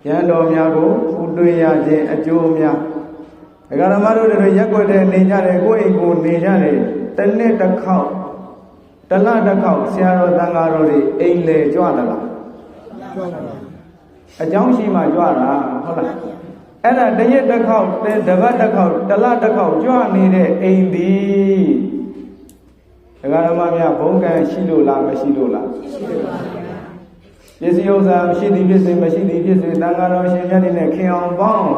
ရန်တော်များကိုဖူးတွေ့ရခြင်းအကျိုးများဒကာဓမ္မတို့တွေရက်ွက်တဲ့နေကြတယ်ကိုယ့်အိမ်ကိုနေကြတယ်တစ်နှစ်တစ်ခေါက်တလတစ်ခေါက်ဆရာတော်တန်ဃာတော်တွေအိမ်လေကြွသလားကြွပါပါအကြောင်းရှိမှကြွတာဟုတ်လားအဲ့ဒါတစ်ရက်တစ်ခေါက်တပတ်တစ်ခေါက်တလတစ်ခေါက်ကြွနေတဲ့အိမ်ဒီဒကာဓမ္မများဘုံကံရှိလို့လားမရှိလို့လားရှိလို့ပါဗျာပစ္စည်းဥစ္စာမရှိသည်ဖြစ်စေမရှိသည်ဖြစ်စေတန်ဃာတော်ရှင်မြတ်တွေနဲ့ခင်အောင်ပေါင်း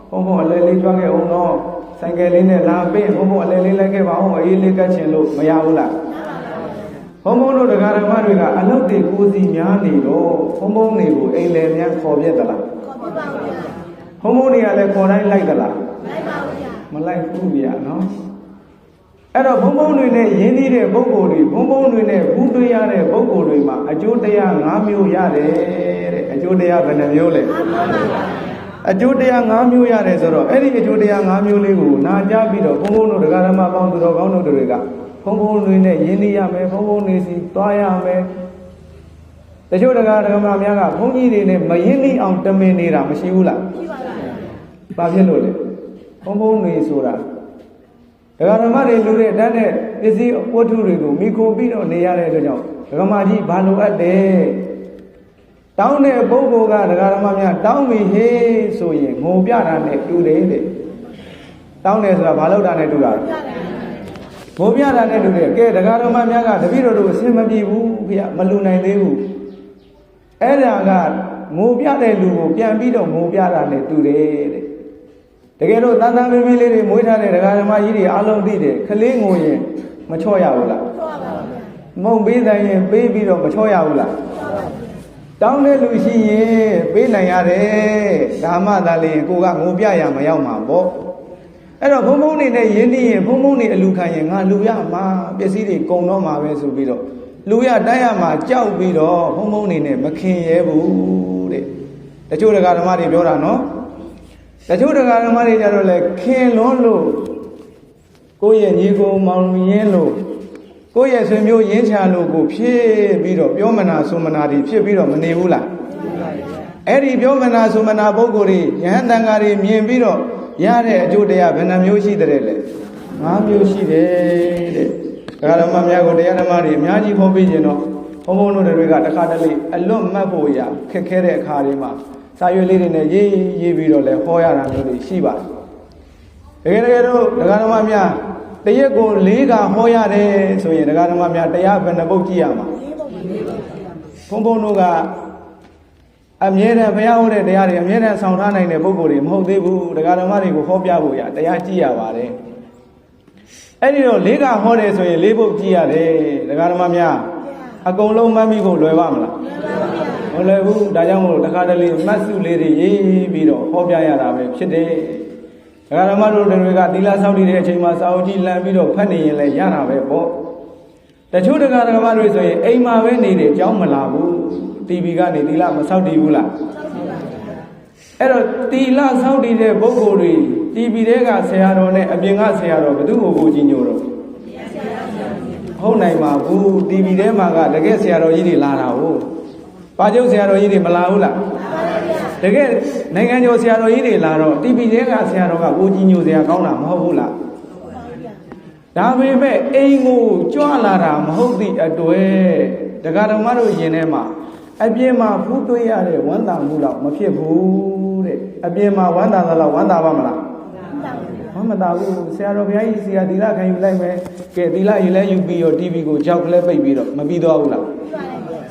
ဘုံဘုံအလဲလေးကြွခဲ့အောင်တော့ဆိုင်ကယ်လေးနဲ့လာပေးဘုံဘုံအလဲလေးလိုက်ခဲ့ပါအောင်အေးလေးကတ်ချင်လို့မရဘူးလားဘုံဘုံတို့ဒကာဓမ္မတွေကအလုတ်တွေကိုစီများနေတော့ဘုံဘုံတွေကိုအိမ်လယ်များခေါ်ပြက်သလားခေါ်ပြပါဗျာဘုံဘုံတွေကလည်းခေါ်တိုင်းလိုက်သလားလိုက်ပါဗျာမလိုက်ဘူးဗျာနော်အဲ့တော့ဘုံဘုံတွေနဲ့ရင်းနှီးတဲ့ပုဂ္ဂိုလ်တွေဘုံဘုံတွေနဲ့ဘူးတွေ့ရတဲ့ပုဂ္ဂိုလ်တွေမှာအကျိုးတရား၅မျိုးရတယ်တဲ့အကျိုးတရားဘယ်နှမျိုးလဲအကျိုးတရား၅မျိုးရတယ်ဆိုတော့အဲ့ဒီအကျိုးတရား၅မျိုးလေးကိုနာကြားပြီးတော့ဘုံဘုံတို့တရားဓမ္မပေါင်းသူတော်ကောင်းတို့တွေကဘုံဘုံတွေနဲ့ရင်းနှီးရမယ်ဘုံဘုံတွေစီသွားရမယ်တချို့တရားဓမ္မများကဘုန်းကြီးတွေနဲ့မရင်းနှီးအောင်တမင်နေတာမရှိဘူးလားရှိပါပါဘာဖြစ်လို့လဲဘုံဘုံတွေဆိုတာဒကာဓမ္မတွေလူတွေတန်းတဲ့ပစ္စည်းဝတ္ထုတွေကိုမိခိုပြီးတော့နေရတဲ့အတွက်ကြောင့်ဒကာမကြီးဘာလိုအပ်တယ်တောင်းတဲ့ပုဂ္ဂိုလ်ကဒကာဓမ္မများတောင်းပြီဟေးဆိုရင်ငုံပြတာနဲ့တူတယ်တဲ့တောင်းတယ်ဆိုတာဘာလို့တာနဲ့တူတာလဲငုံပြတာနဲ့တူတယ်ကဲဒကာဓမ္မများကတပည့်တော်တို့အစင်မပြေဘူးဖေမလူနိုင်သေးဘူးအဲ့ဒါကငုံပြတဲ့လူကိုပြန်ပြီးတော့ငုံပြတာနဲ့တူတယ်တဲ့တကယ်လို့တန်တန်မေးမေးလေးတွေမွေးထားတဲ့ဒကာဓမ္မကြီးတွေအားလုံးသိတယ်ခလေးငိုရင်မချော့ရဘူးလားချော့ပါဗျာမုံပေးတိုင်းရင်ပေးပြီးတော့မချော့ရဘူးလားတောင်းတဲ့လူရှိရင်ပေးနိုင်ရတယ်ဒါမှသာလေကိုကငိုပြရမရောက်မှာပေါ့အဲ့တော့ဘုံဘုံနေနဲ့ယင်းနေရင်ဘုံဘုံနေအလူခံရင်ငါလူရမှာပစ္စည်းတွေကုန်တော့မှာပဲဆိုပြီးတော့လူရတိုက်ရမှာကြောက်ပြီးတော့ဘုံဘုံနေနဲ့မခင်ရဲဘူးတဲ့တချို့ဒကာဓမ္မတွေပြောတာနော်တချို့တရားဓမ္မတွေကြတော့လေခင်လွန်းလို့ကိုယ့်ရဲ့ညီကိုမောင်ရင်းလို့ကိုယ့်ရဲ့ဆွေမျိုးရင်းချလို့ကိုဖြစ်ပြီးတော့ပြောမနာဆိုမနာတွေဖြစ်ပြီးတော့မနေဘူးလားအဲ့ဒီပြောမနာဆိုမနာပုဂ္ဂိုလ်တွေယဟန်တန်ဃာတွေမြင်ပြီးတော့ရတဲ့အကျိုးတရားဘယ်နှမျိုးရှိတဲ့လဲ၅မျိုးရှိတယ်တဲ့တရားဓမ္မများကိုတရားဓမ္မတွေအများကြီးဟောပေးခြင်းတော့ဘုန်းဘုန်းတို့တွေကတခါတလေအလွတ်မှတ်ဖို့ရခက်ခဲတဲ့အခါတွေမှာစာရွက်လေးတွေနဲ့ရေးပြီးတော့လဲဟောရတာမျိုးတွေရှိပါတယ်တကယ်တော့ဒကာဓမ္မများတရက်ကို၄ခါဟောရတယ်ဆိုရင်ဒကာဓမ္မများတရားဘယ်နှပုတ်ကြည့်ရမှာဘုန်းဘုန်းတို့ကအမြဲတမ်းဘုရားဟောတဲ့တရားတွေအမြဲတမ်းဆောင်ထားနိုင်တဲ့ပုဂ္ဂိုလ်တွေမဟုတ်သေးဘူးဒကာဓမ္မတွေကိုဟောပြဖို့ရတရားကြည့်ရပါတယ်အဲ့ဒီတော့၄ခါဟောတယ်ဆိုရင်၄ပုတ်ကြည့်ရတယ်ဒကာဓမ္မများအကုန်လုံးမှတ်မိဖို့လွယ်ပါမလားမလွယ်ဘူးဒါကြောင့်မို့တခါတလေမှတ်စုလေးတွေရေးပြီးတော့ဟောပြရတာပဲဖြစ်တယ်ဒကာဓမ္မတို့တွေကသီလဆောက်တည်တဲ့အချိန်မှာစာအုပ်ကြီးလမ်းပြီးတော့ဖတ်နေရင်လည်းရတာပဲပေါ့တချို့ဒကာဓမ္မတွေဆိုရင်အိမ်မှာပဲနေတယ်ကြောင်းမလာဘူး TV ကနေသီလမဆောက်တည်ဘူးလားအဲ့တော့သီလဆောက်တည်တဲ့ပုဂ္ဂိုလ်တွေ TV တဲကဆရာတော်နဲ့အပြင်ကဆရာတော်ဘယ်သူ့ကိုကြီးညိုတော့ဟုတ်နိုင်ပါဘူး TV ထဲမှာကတကယ်ဆရာတော်ကြီးတွေလာတာဟုတ်ပါကျုပ်ဆရာတော်ကြီးတွေမလာဘူးလားတကယ်နိုင်ငံကျော်ဆရာတော်ကြီးတွေလာတော့ TV ထဲကဆရာတော်ကကိုကြီးညိုဆရာကောင်းတာမဟုတ်ဘူးလားဒါပေမဲ့အိမ်ကိုကြွလာတာမဟုတ်သည့်အတွက်ဒကာဓမ္မတို့ယင်ထဲမှာအပြင်မှာဖူးတွေ့ရတဲ့ဝမ်းသာမှုတော့မဖြစ်ဘူးတဲ့အပြင်မှာဝမ်းသာသလားဝမ်းသာပါမလားဝမ်းမသာဘူးဆရာတော်ဘုရားကြီးဆရာသီလခံယူလိုက်မယ်ကဲသီလယူလဲယူပြီးတော့ TV ကိုကြောက်ကလေးပိတ်ပြီးတော့မပြီးတော့ဘူးလား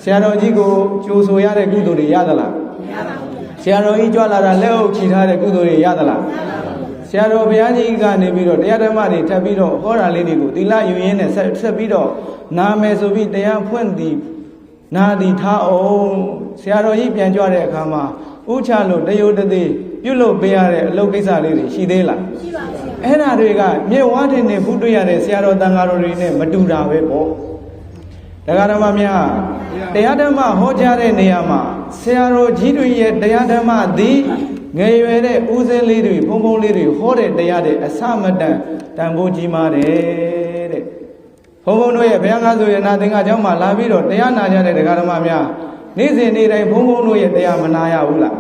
ဆရာတော်ကြီးကိုကြိုဆိုရတဲ့ကုသိုလ်တွေရသလားမရပါဘူးဆရာတော်ကြီးကြွလာတာလက်အုပ်ချီထားတဲ့ကုသိုလ်တွေရသလားမရပါဘူးဆရာတော်ဘုရားကြီးကနေပြီးတော့တရားဓမ္မတွေထပ်ပြီးတော့ဟောတာလေးတွေကိုသီလယူရင်းနဲ့ဆက်ပြီးတော့နာမယ်ဆိုပြီးတရားဖွင့်သည်နာသည်ထားအောင်ဆရာတော်ကြီးပြန်ကြွတဲ့အခါမှာဥချလို့တယုတ်တသေးပြုတ်ပေးရတဲ့အလုပ်ကိစ္စလေးတွေရှိသေးလားရှိပါဘူးအဲ့ဒါတွေကမြေဝါးတင်နေဖူးတွေ့ရတဲ့ဆရာတော်တန်ဃာတော်တွေနဲ့မတူတာပဲပေါ့တရားဓမ္မများတရားဓမ္မဟောကြားတဲ့နေရာမှာဆရာတော်ကြီးတွေရဲ့တရားဓမ္မသည်ငယ်ရွယ်တဲ့ဦးစင်းလေးတွေဖုံဖုံလေးတွေဟောတဲ့တရားတွေအစမတန်တန်ဖိုးကြီးမားတယ်တဲ့ဘုံဘုံတို့ရဲ့ဘုရားငါဆိုရနာသင်္ဃအကြောင်းမှာလာပြီးတော့တရားနာကြတဲ့တရားဓမ္မများ နေ့စဉ်နေ့တိုင်းဘုံဘုံတို့ရဲ့တရားမနာရဘူးလား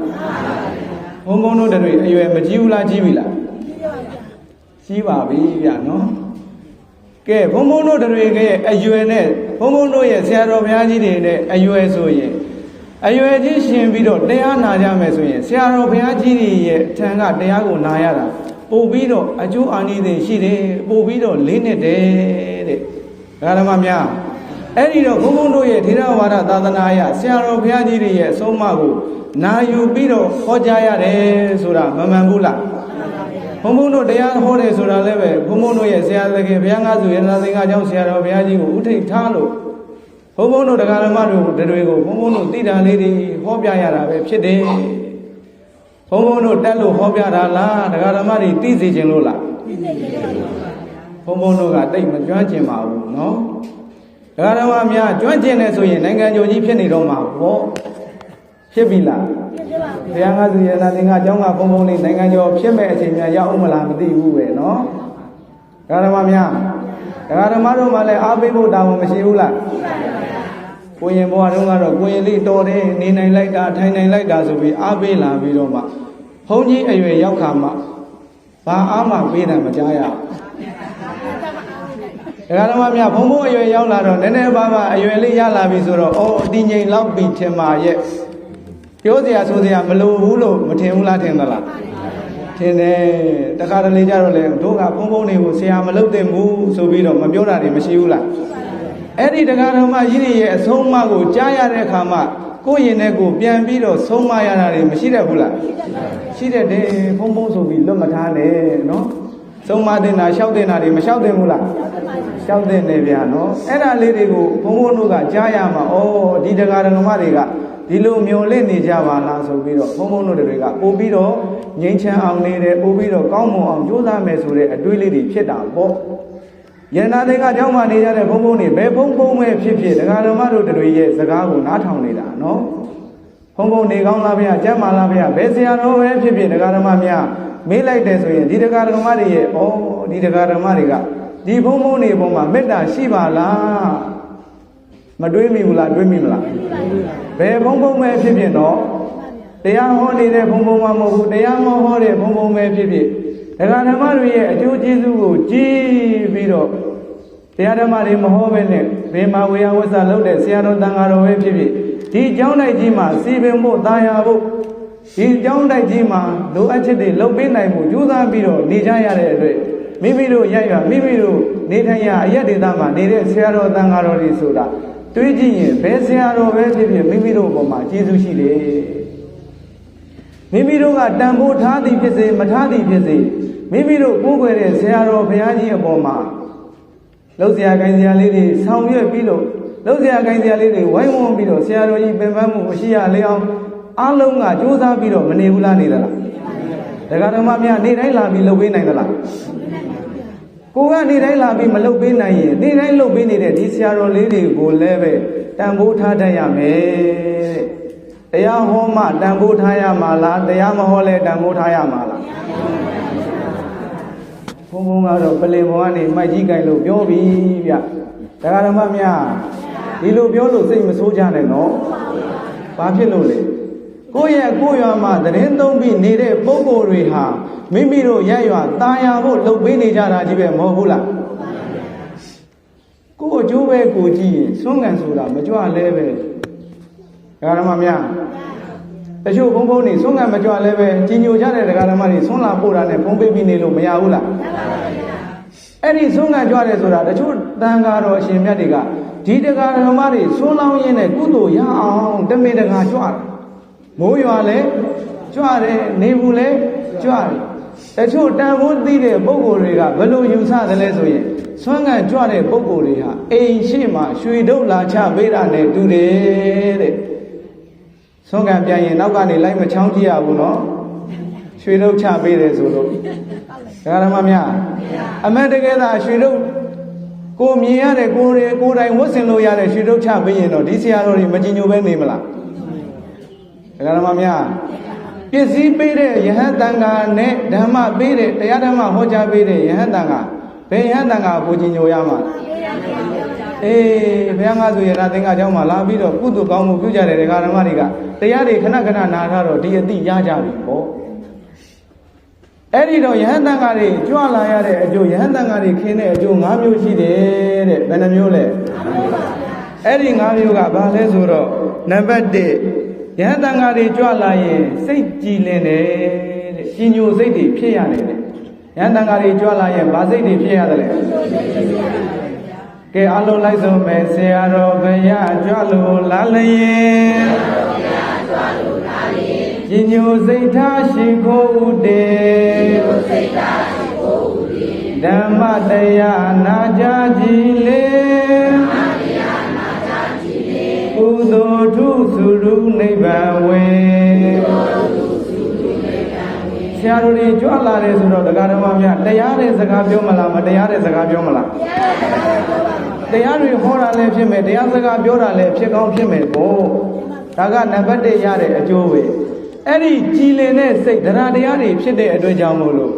ဘုံဘုံတို့တွေအရွယ်မကြီးဘူးလားကြီးပြီလားကြီးပါပြီဗျာနော်ကဲဘုံဘုံတို့တွေရဲ့အရွယ်နဲ့ဘုံဘုံတို့ရဲ့ဆရာတော်ဘုရားကြီးတွေနဲ့အရွယ်ဆိုရင်အရွယ်ကြီးရှင်ပြီးတော့တရားနာကြမယ်ဆိုရင်ဆရာတော်ဘုရားကြီးတွေရဲ့ထံကတရားကိုနာရတာပို့ပြီးတော့အကျိုးအာနိသင်ရှိတယ်ပို့ပြီးတော့လေးနှစ်တယ်တဲ့ဓမ္မများအဲ့ဒီတော့ဘုန်းဘုန်းတို့ရဲ့ထေရဝါဒသာသနာအရဆရာတော်ဘုရားကြီးတွေရဲ့အဆုံးအမကိုနာယူပြီးတော့ဟောကြားရတယ်ဆိုတာမမှန်ဘူးလားဘုန်းဘုန်းတို့တရားဟောတယ်ဆိုတာလည်းပဲဘုန်းဘုန်းတို့ရဲ့ဆရာသခင်ဘုရားငါးစုရတနာသင်္ဃကျောင်းဆရာတော်ဘုရားကြီးကိုဥထိတ်ထားလို့ဘုန်းဘုန်းတို့တရားဓမ္မတို့တွေကိုဘုန်းဘုန်းတို့သိတာလေးတွေဟောပြရတာပဲဖြစ်တယ်ဘုန်းဘုန်းတို့တက်လို့ဟောပြတာလားတရားဓမ္မတွေသိစေခြင်းလို့လားဘုန်းဘုန်းတို့ကတိတ်မကျွမ်းကျင်ပါဘူးနော်တရားဓမ္မများကျွမ်းကျင်နေဆိုရင်နိုင်ငံကျော်ကြီးဖြစ်နေတော့မှာပေါ့ဖြစ်ပြီလားဘုရားငါးစုရတနာသင်္ဃကျောင်းကဘုန်းဘုန်းလေးနိုင်ငံကျော်ဖြစ်မဲ့အချိန်များရောက်အောင်မလားမသိဘူးပဲနော်တရားဓမ္မများတရားဓမ္မတို့မှလည်းအားပေးဖို့တာဝန်မရှိဘူးလားကိုရင်ဘဝတုန်းကတော့ကိုရင်လေးတော်တယ်နေနိုင်လိုက်တာထိုင်နိုင်လိုက်တာဆိုပြီးအားပေးလာပြီးတော့မှဘုန်းကြီးအရွယ်ရောက်ခါမှဘာအားမှပေးတယ်မကြားရဘူးတရားဓမ္မများဘုံဘုံအရွယ်ရောက်လာတော့နည်းနည်းပါးပါအရွယ်လေးရလာပြီဆိုတော့အော်အတင်းငိမ်လောက်ပြီထင်ပါရဲ့ပြောစရာဆိုစရာမလိုဘူးလို့မထင်ဘူးလားထင်သလားထင်တယ်တခါတလေကြတော့လေတို့ကဘုံဘုံတွေကိုဆရာမလုပ်သင့်ဘူးဆိုပြီးတော့မပြောတာတွေမရှိဘူးလားအဲ့ဒီတရားဓမ္မကြီးတွေရဲ့အဆုံးအမကိုကြားရတဲ့အခါမှာကိုယ့်ရင်ထဲကိုပြန်ပြီးတော့ဆုံးမရတာတွေမရှိတတ်ဘူးလားရှိတတ်တယ်ဘုံဘုံဆိုပြီးလွတ်မထားနဲ့နော်ဆုံးမတင်တာလျှောက်တင်တာတွေမလျှောက်တင်ဘူးလားလျှောက်တင်နေဗျာနော်အဲ့ဒါလေးတွေကိုဘုံဘုံတို့ကကြားရမှာဩဒီတရားဓမ္မတွေကဒီလိုမျောလင့်နေကြပါလားဆိုပြီးတော့ဘုံဘုံတို့တွေကပို့ပြီးတော့ငြိမ်းချမ်းအောင်နေတယ်ပို့ပြီးတော့ကောင်းမွန်အောင်ကြိုးစားမယ်ဆိုတဲ့အတွေးလေးတွေဖြစ်တာပေါ့ယန္တာတွေကကြောင်းမှနေကြတဲ့ဘုံဘုံတွေဘယ်ဘုံဘုံပဲဖြစ်ဖြစ်တရားဓမ္မတို့တွေရဲ့စကားကိုနားထောင်နေတာနော်ဘုံဘုံနေကောင်းလားဗျာကျမ်းမာလားဗျာဘယ်ဆရာတော်ပဲဖြစ်ဖြစ်တရားဓမ္မများမေးလိုက်တယ်ဆိုရင်ဒီတရားဓမ္မတွေရဲ့ဩဒီတရားဓမ္မတွေကဒီဘုံဘုံတွေပေါ်မှာမေတ္တာရှိပါလားမတွေးမိဘူးလားတွေးမိမလားဘယ်ဘုံဘုံပဲဖြစ်ဖြစ်တော့တရားဟောနေတဲ့ဘုံဘုံမှမဟုတ်ဘူးတရားမဟောတဲ့ဘုံဘုံပဲဖြစ်ဖြစ်တရားဓမ္မတွေရဲ့အကျိုးကျေးဇူးကိုကြည်ပြီးတော့တရားဓမ္မတွေမဟောဘဲနဲ့ဘယ်မှာဝေယဝဆလုပ်တဲ့ဆရာတော်တန်ဃာတော်ပဲဖြစ်ဖြစ်ဒီကျောင်းတိုက်ကြီးမှာစီပင်ဖို့တာယာဖို့ဒီကျောင်းတိုက်ကြီးမှာလိုအပ်ချက်တွေလုပ်ပေးနိုင်မှုကြိုးစားပြီးတော့နေကြရတဲ့အတွက်မိမိတို့ရရမိမိတို့နေထိုင်ရအရက်ဒေသမှာနေတဲ့ဆရာတော်တန်ဃာတော်တွေဆိုတာတွေးကြည့်ရင်ဘယ်ဆရာတော်ပဲဖြစ်ဖြစ်မိမိတို့ဘုံမှာကျေးဇူးရှိတယ်မိမိတို့ကတန်ဖိုးထားသည်ဖြစ်စေမထားသည်ဖြစ်စေမိမိတို့ကိုးကွယ်တဲ့ဆရာတော်ဘုရားကြီးအပေါ်မှာလှုပ်ဆရာကိုင်းဆရာလေးတွေဆောင်ရွက်ပြီးလို့လှုပ်ဆရာကိုင်းဆရာလေးတွေဝိုင်းဝန်းပြီးတော့ဆရာတော်ကြီးပင်ပန်းမှုမရှိရလေအောင်အားလုံးကကြိုးစားပြီးတော့မနေဘူးလားနေသလားတရားဓမ္မများနေတိုင်းလာပြီးလှုပ်ပေးနိုင်သလားကိုကနေတိုင်းလာပြီးမလှုပ်ပေးနိုင်ရင်နေတိုင်းလှုပ်ပေးနေတဲ့ဒီဆရာတော်လေးတွေကိုလည်းပဲတန်ဖိုးထားတတ်ရမယ်တရားဟောမှတန်ဖိုးထားရမှာလားတရားမဟောလဲတန်ဖိုးထားရမှာလားဘုံဘုံကတော့ပလင်ဘုံကနေမိုက်ကြီးကြိုင်လို့ပြောပြီဗျတရားဓမ္မများဒီလိုပြောလို့စိတ်မဆိုးကြနဲ့နော်ဘာဖြစ်လို့လဲကိုယ့်ရဲ့ကိုယ်ရွာမှာသတင်းသုံးပြီးနေတဲ့ပုဂ္ဂိုလ်တွေဟာမိမိတို့ရရွာတာယာဖို့လှုပ်ပေးနေကြတာကြီးပဲမဟုတ်ဘူးလားကိုယ်အကျိုးပဲကိုကြည့်ရင်ဆွမ်းကန်ဆိုတာမကြွလဲပဲဓမ္မများတချို့ဘုံဘုံနေဆွမ်းကန်မကြွလဲပဲကြီးညိုကြတဲ့ဓမ္မတွေဆွမ်းလာပို့တာနဲ့ဖုံးပေးပြီးနေလို့မရဘူးလားအဲ့ဒီဆွမ်းကန်ကြွတယ်ဆိုတာတချို့တန်ဃာတော်အရှင်မြတ်တွေကဒီတရားဓမ္မတွေဆွမ်းလောင်းရင်းနဲ့ကုသိုလ်ရအောင်တမင်တကာကြွတာမိုးရွာလဲကြွတယ်နေဘူးလဲကြွတယ်တချို့တန်ဖိုးသိတဲ့ပုဂ္ဂိုလ်တွေကဘယ်လိုယူဆသလဲဆိုရင်ဆွမ်းကန်ကြွတဲ့ပုဂ္ဂိုလ်တွေဟာအိမ်ရှိမှရွှေဒုတ်လာချပေးတာနဲ့တူတယ်တဲ့ဆွမ်းကန်ပြန်ရင်နောက်ကနေလိုက်မချောင်းကြည့်ရဘူးနော်ရွှေဒုတ်ချပေးတယ်ဆိုလို့ဓမ္မများအမှန်တကယ်သာရွှေဒုတ်ကိုမြင်ရတဲ့ကိုယ်တိုင်ဝတ်ဆင်လို့ရတဲ့ရွှေဒုတ်ချပေးရင်တော့ဒီဆရာတော်တွေမကြည်ညိုပဲနေမလားဓမ္မများပစ္စည်းပေးတဲ့ယဟန်တန်ဃာနဲ့ဓမ္မပေးတဲ့တရားဓမ္မဟောကြားပေးတဲ့ယဟန်တန်ဃာဘယ်ယဟန်တန်ဃာကိုကြည်ညိုရမှာတ အေးဘုရားငါဆိုရတာသင်္ဃာကျောင်းမှာလာပြီးတော့ကုသိုလ်ကောင်းမှုပြုကြတဲ့ဒကာဓမ္မတွေကတရားတွေခဏခဏနာထားတော့ဒီအတိရကြပြီပေါ့အဲ့ဒီတော့ယဟန်တန်ဃာတွေကြွလာရတဲ့အကျိုးယဟန်တန်ဃာတွေခင်းတဲ့အကျိုး၅မျိုးရှိတယ်တဲ့ဘယ်နှမျိုးလဲအဲ့ဒီ၅မျိုးကဘာလဲဆိုတော့နံပါတ်1ယဟန်တန်ဃာတွေကြွလာရင်စိတ်ကြည်လင်တယ်တဲ့ကြီးညိုစိတ်တွေဖြစ်ရတယ်တဲ့ယဟန်တန်ဃာတွေကြွလာရင်ဘာစိတ်တွေဖြစ်ရတယ်လဲကဲအလုံးလိုက်ဆုံးမယ်ဆရာတော်ဘုရားကြွလို့လာလျင်ညီညိုစိတ်ထားရှိခိုးဥတေဓမ္မတရားနာကြကြည်လေကုသိုလ်ထုစုရုနိဗ္ဗာန်ဝေဆရာတော်တွေကြွလာတယ်ဆိုတော့တရားဓမ္မများတရားတဲ့စကားပြောမလားမတရားတဲ့စကားပြောမလားတရားတွေဟောတာလည်းဖြစ်မယ်တရားစကားပြောတာလည်းဖြစ်ကောင်းဖြစ်မယ်ပေါ့ဒါကနံပါတ်1ရတဲ့အကျိုးပဲအဲ့ဒီကြည်လင်တဲ့စိတ်တရားတွေဖြစ်တဲ့အတွက်ကြောင့်မို့လို့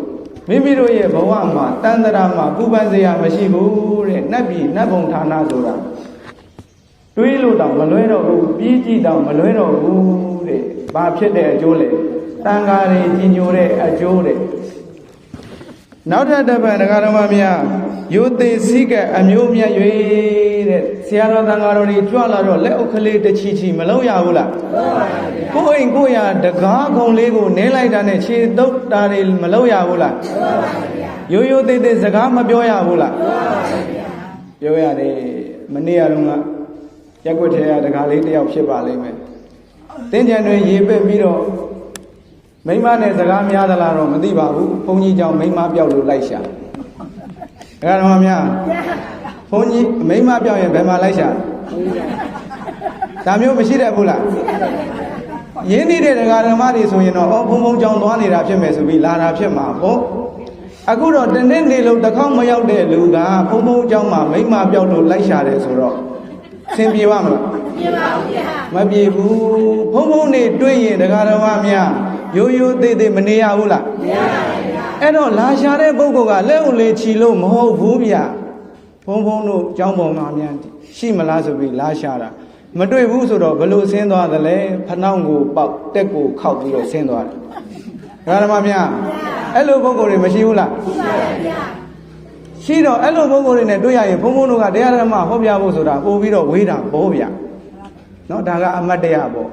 မိမိတို့ရဲ့ဘဝမှာတန်တရာမှာပူပန်စရာမရှိဘူးတဲ့နတ်ပြည်နတ်ဘုံဌာနဆိုတာတွေးလို့တောင်မလွဲတော့ဘူးပြီးကြည့်တောင်မလွဲတော့ဘူးတဲ့ဘာဖြစ်တဲ့အကျိုးလဲတန်ဃာတွေကြီးညိုတဲ့အကျိုးတဲ့နောက်ထပ်တစ်ပတ်ဒကာဓမ္မများယုသေစိကအမျိုးမြတ်၍တဲ့ဆရာတော်တန်ဃာတော်တွေကြွလာတော့လက်အုပ်ကလေးတစ်ချီချီမလုံးရဘူးလားကိုယ်အိမ်ကိုရတကားခုံလေးကိုနင်းလိုက်တာနဲ့ခြေတုပ်တာတွေမလုံးရဘူးလားရိုးရိုးသေးသေးစကားမပြောရဘူးလားပြောရတယ်မနေ့ကတော့ကရက်ွက်ထဲရတကားလေးတယောက်ဖြစ်ပါလိမ့်မယ်တင်းကြံတွေရေပက်ပြီးတော့မိမနဲ့စကားများသလားတော့မသိပါဘူးဘုန်းကြီးကြောင့်မိမပြောက်လို့လိုက်ရှာဒကာတော်များဘုန်းကြီးမိမပြောက်ရင်ဘယ်မှာလိုက်ရှာဒါမျိုးမရှိတတ်ဘူးလားရင်းနေတဲ့ဒကာတော်မတွေဆိုရင်တော့ဘုံဘုံကြောင့်သွားနေတာဖြစ်မယ်ဆိုပြီးလာတာဖြစ်မှာပေါ့အခုတော့တနေ့နေလို့တစ်ခေါက်မရောက်တဲ့လူကဘုံဘုံကြောင့်မှမိမပြောက်လို့လိုက်ရှာတယ်ဆိုတော့သင်ပြေပါမလားပြေပါဘူးဗျာမပြေဘူးဘုံဘုံနေတွေ့ရင်ဒကာတော်မများရိုးရိုးသေးသေးမနေရဘူးလားမရပါဘူးဗျာအဲ့တော့လာရှာတဲ့ပုဂ္ဂိုလ်ကလက်ဦးလေးချီလို့မဟုတ်ဘူးဗျာဘုံဘုံတို့ကျောင်းပေါ်မှာများရှိမလားဆိုပြီးလာရှာတာမတွေ့ဘူးဆိုတော့ဘလို့ဆင်းသွားသလဲဖနှောင်းကိုပေါက်တက်ကိုခောက်ပြီးတော့ဆင်းသွားတယ်ဒကာဓမ္မများအဲ့လိုပုဂ္ဂိုလ်တွေမရှိဘူးလားရှိပါရဲ့ဗျာရှိတော့အဲ့လိုပုဂ္ဂိုလ်တွေနဲ့တွေ့ရရင်ဘုံဘုံတို့ကတရားဓမ္မဟောပြဖို့ဆိုတာပို့ပြီးတော့ဝေးတာပေါ့ဗျာနော်ဒါကအမတ်တရားပေါ့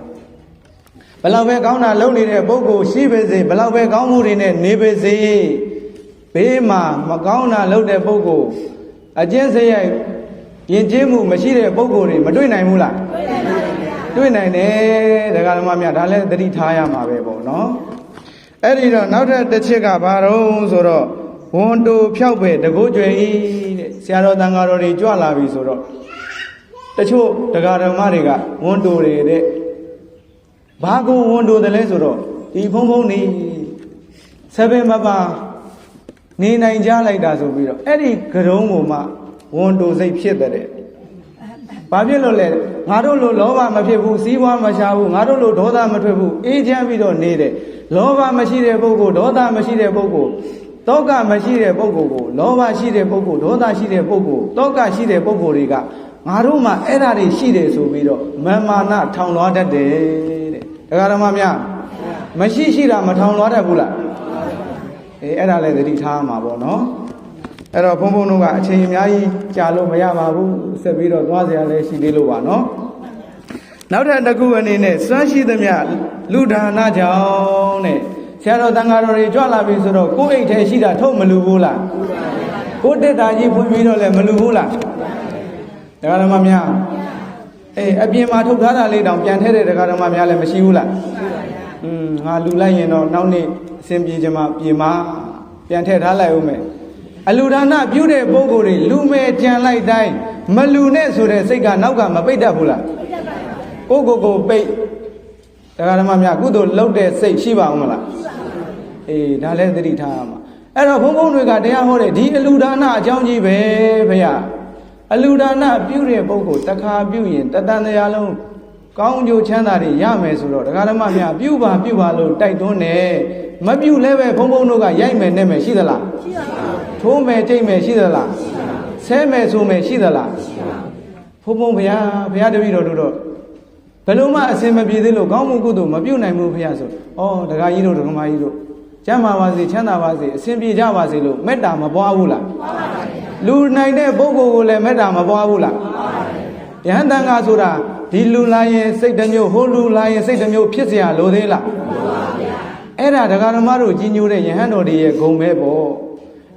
ဘလောက်ပဲကောင်းတာလုပ်နေတဲ့ပုဂ္ဂိုလ်ရှိပါစေဘလောက်ပဲကောင်းမှုတွေနဲ့နေပါစေဘေးမှာမကောင်းတာလုပ်တဲ့ပုဂ္ဂိုလ်အကျင့်စရိုက်ယဉ်ကျေးမှုမရှိတဲ့ပုဂ္ဂိုလ်တွေမတွေ့နိုင်ဘူးလားတွေ့နိုင်တယ်ဒကာဓမ္မများဒါလည်းသတိထားရမှာပဲပေါ့နော်အဲ့ဒီတော့နောက်ထပ်တစ်ချက်ကဘာတော့ဆိုတော့ဝန်တိုဖြောက်ပဲတကိုးကျွယ်ဤတဲ့ဆရာတော်တန်ဃာတော်တွေကြွလာပြီဆိုတော့တချို့ဒကာဓမ္မတွေကဝန်တိုတွေတဲ့ဘာကိုဝန်တိုတယ်လဲဆိုတော့ဒီဖုံဖုံနေဆယ်ပင်မပါနေနိုင်ကြလိုက်တာဆိုပြီးတော့အဲ့ဒီကရုံးကိုမှဝန်တိုစိတ်ဖြစ်တဲ့ဘာဖြစ်လို့လဲငါတို့လိုလောဘမဖြစ်ဘူးစီးပွားမရှာဘူးငါတို့လိုဒေါသမထွက်ဘူးအေးချမ်းပြီးတော့နေတယ်လောဘမရှိတဲ့ပုဂ္ဂိုလ်ဒေါသမရှိတဲ့ပုဂ္ဂိုလ်တောကမရှိတဲ့ပုဂ္ဂိုလ်ကိုလောဘရှိတဲ့ပုဂ္ဂိုလ်ဒေါသရှိတဲ့ပုဂ္ဂိုလ်တောကရှိတဲ့ပုဂ္ဂိုလ်တွေကငါတို့မှအဲ့ဓာတွေရှိတယ်ဆိုပြီးတော့မာနထောင်လွှားတတ်တယ်တဲ့ဒကာဓမ္မများမရှိတာမထောင်လွှားတတ်ဘူးလားအဲ့ဒါလည်းသတိထားမှာပေါ့နော်အဲ့တော့ဘုန်းဘုန်းတို့ကအချိန်အများကြီးကြာလို့မရပါဘူးဆက်ပြီးတော့သွားစရာလည်းရှိသေးလို့ပါနော်နောက်ထပ်တစ်ခုအနေနဲ့စွမ်းရှိသမျှလူဒါနကြောင့်တဲ့ဆရာတော်တန်ဃာတော်တွေကြွလာပြီဆိုတော့ကိုယ်အိတ်ထဲရှိတာထုတ်မလူဘူးလားကိုယ်တက်တာကြီးဖွင့်ပြီးတော့လည်းမလူဘူးလားဒကာဓမ္မများအပြင်မှာထုတ်ထားတာလေးတောင်ပြန်ထည့်တဲ့ဒကာဓမ္မများလည်းမရှိဘူးလားငါလူလိုက်ရင်တော့နောက်နေ့အစဉ်ပြေချင်မှပြေမှာပြန်ထည့်ထားလိုက်ဦးမယ်အလူဒါနပြုတဲ့ပုဂ္ဂိုလ်တွေလူမဲ့ကြံလိုက်တိုင်းမလူနဲ့ဆိုတဲ့စိတ်ကနောက်ကမပိတ်တတ်ဘူးလားကိုပိတ်ဒကာဓမ္မများကုသိုလ်လုပ်တဲ့စိတ်ရှိပါအောင်မလားဒါလည်းသတိထားရမှာအဲ့တော့ဘုန်းဘုန်းတွေကတရားဟောတဲ့ဒီအလူဒါနအကြောင်းကြီးပဲဖေရအလူဒါနပြုတဲ့ပုဂ္ဂိုလ်တစ်ခါပြုရင်တန်တရားလုံးကောင်းကျိုးချမ်းသာတွေရမယ်ဆိုတော့ဒကာဓမ္မများပြုပါလို့တိုက်တွန်းတယ်မပြုလဲပဲဘုန်းဘုန်းတို့ကရိုက်မယ်နဲ့မယ်ရှိသလားရှိပါဘူးထိုးမယ်ကြိတ်မယ်ရှိသလားဆဲမယ်ဆိုမယ်ရှိသလား ဘုံဘုံဘုရားတပည့်တော်တို့တော့ဘယ်လိုမှအစင်မပြေသေးလို့ကောင်းမှုကုသိုလ်မပြုတ်နိုင်ဘူးဘုရားဆိုဩဒကာကြီးတို့ဒကာမကြီးတို့ကျမ်းမာပါစေချမ်းသာပါစေအစင်ပြေကြပါစေလို့မေတ္တာမပွားဘူးလားပွားပါဘူးလူနိုင်တဲ့ပုဂ္ဂိုလ်ကိုလည်းမေတ္တာမပွားဘူးလားပွားပါဘူးယဟန်တန်ခါဆိုတာဒီလူလာရင်စိတ်တစ်မျိုးဟိုလူလာရင်စိတ်တစ်မျိုးဖြစ်เสียလိုသေးလားမလိုပါဘူးဗျာအဲ့ဒါဒကာဓမ္မတို့ကြီးညိုတဲ့ယဟန်တော်တွေရဲ့ဂုဏ်ပဲပေါ့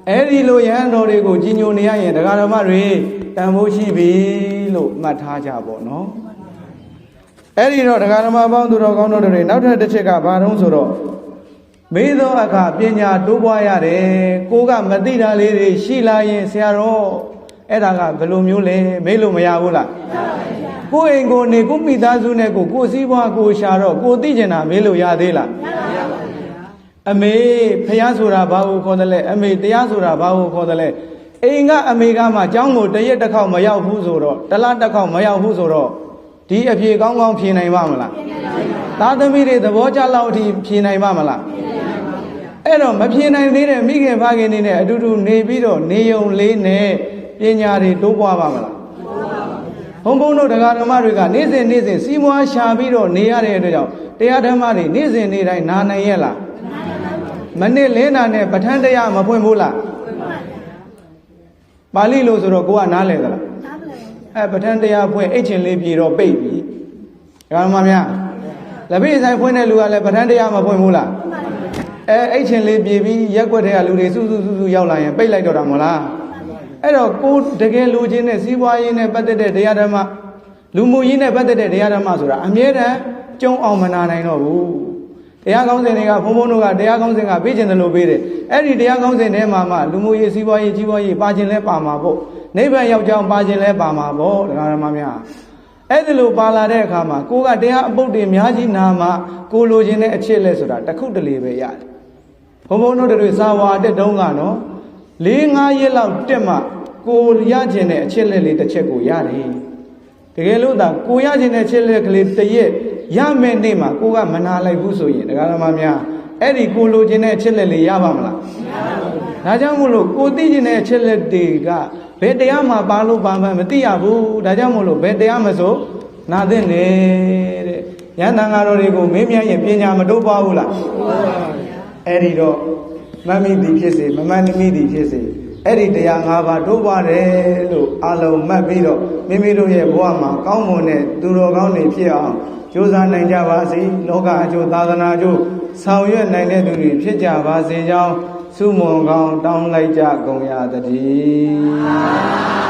အဲ့ဒီလိုယဟန်တော်တွေကိုကြီးညိုနေရရင်ဒကာဓမ္မတွေတန်ဖိုးရှိပြီလို့မှတ်ထားကြပေါ့နော်အဲ့ဒီတော့ဒကာဓမ္မပေါင်းသူတော်ကောင်းတို့တွေနောက်ထပ်တစ်ချက်ကဘာတုံးဆိုတော့မေးသောအခါပညာတိုးပွားရတယ်ကိုကမသိတာလေးတွေရှိလာရင်ဆရာတော်အဲ့ဒါကဘယ်လိုမျိုးလဲမေးလို့မရဘူးလားကိုအိမ်ကိုနေကိုမိသားစုနဲ့ကိုစည်းပွားကိုရှာတော့ကိုသိကျင်တာမေးလို့ရသေးလားအမေဖះဆိုတာဘာကိုခေါ်တယ်လဲအမေတရားဆိုတာဘာကိုခေါ်တယ်လဲအိမ်ကအမေကမှကျောင်းကိုတရက်တစ်ခေါက်မရောက်ဘူးဆိုတော့တစ်လတစ်ခေါက်မရောက်ဘူးဆိုတော့ဒီအဖြေကောင်းကောင်းဖြေနိုင်ပါမလားသားသမီးတွေသဘောကျလောက်အထိဖြေနိုင်ပါမလားအဲ့တော့မဖြေနိုင်သေးတဲ့မိခင်ဖခင်တွေနဲ့အတူတူနေပြီးတော့နေုံလေးနဲ့ပညာတွေတိုးပွားပါမလားဘုံဘုံတို့တရားဓမ္မတွေကနေ့စဉ်စီးမွားရှာပြီးတော့နေရတဲ့အတွက်ကြောင့်တရားဓမ္မတွေနေ့စဉ်နေ့တိုင်းနာနိုင်ရဲ့လားမနစ်လင်းတာနဲ့ပဋ္ဌာန်းတရားမဖွင့်ဘူးလားပါဠိလိုဆိုတော့ကိုကနားလည်သလားပဋ္ဌာန်းတရားဖွင့်အိတ်ချင်လေးပြေတော့ပိတ်ပြီတရားဓမ္မများလက်ပိတ်ဆိုင်ဖွင့်တဲ့လူကလည်းပဋ္ဌာန်းတရားမဖွင့်ဘူးလားအိတ်ချင်လေးပြေပြီးရက်ွက်တဲ့လူတွေစုရောက်လာရင်ပိတ်လိုက်တော့တာမဟုတ်လားအဲ့တော့ကိုတကယ်လူချင်းနဲ့စီးပွားရေးနဲ့ပတ်သက်တဲ့တရားဓမ္မလူမှုရေးနဲ့ပတ်သက်တဲ့တရားဓမ္မဆိုတာအမြဲတမ်းကျုံအောင်မနာနိုင်တော့ဘူးတရားကောင်းစဉ်တွေကဘုံဘုံတို့ကတရားကောင်းစဉ်ကပေးခြင်းတယ်လို့ပေးတယ်အဲ့ဒီတရားကောင်းစဉ်ထဲမှာမှလူမှုရေးစီးပွားရေးကြီးပွားရေးပါခြင်းလဲပါမှာပေါ့နိဗ္ဗာန်ရောက်ကြောင်းပါခြင်းလဲပါမှာပေါ့တရားဓမ္မများအဲ့ဒီလိုပါလာတဲ့အခါမှာကိုကတရားအပုတ်တွေအများကြီးနာမှာကိုလိုချင်တဲ့အချက်လဲဆိုတာတစ်ခုတလေပဲရတယ်ဘုံဘုံတို့တွေစာဝါတက်တုံးကနော်4-5ရက်လောက်တက်မှကိုရကျင်တဲ့အချက်လက်လေးတစ်ချက်ကိုရတယ်တကယ်လို့သာကိုရကျင်တဲ့အချက်လက်ကလေးတစ်ရက်ရမယ့်နေ့မှာကိုကမနာလိုက်ဘူးဆိုရင်တရားဓမ္မများအဲ့ဒီကိုလိုချင်တဲ့အချက်လက်လေးရပါမလားမရပါဘူးဒါကြောင့်မို့လို့ကိုသိချင်တဲ့အချက်လက်တွေကဘယ်တရားမှပါလို့ပါမှမသိရဘူးဒါကြောင့်မို့လို့ဘယ်တရားမဆိုနာသင့်တယ်တဲ့ယန္တန်ဃာတော်တွေကိုမေးမြန်းရင်ပညာမတိုးပွားဘူးလားတိုးပွားပါဗျာအဲ့ဒီတော့မမိသည်ဖြစ်စေမမှန်မိသည်ဖြစ်စေအဲ့ဒီတရား၅ပါးတိုးပွားတယ်လို့အလုံးမှတ်ပြီးတော့မိမိတို့ရဲ့ဘဝမှာကောင်းမွန်တဲ့သူတော်ကောင်းတွေဖြစ်အောင်ကြိုးစားနိုင်ကြပါစေလောကအကျိုးသာသနာအကျိုးဆောင်ရွက်နိုင်တဲ့သူတွေဖြစ်ကြပါစေကြောင်းဆုမွန်ကောင်းတောင်းလိုက်ကြကုန်ရသတည်း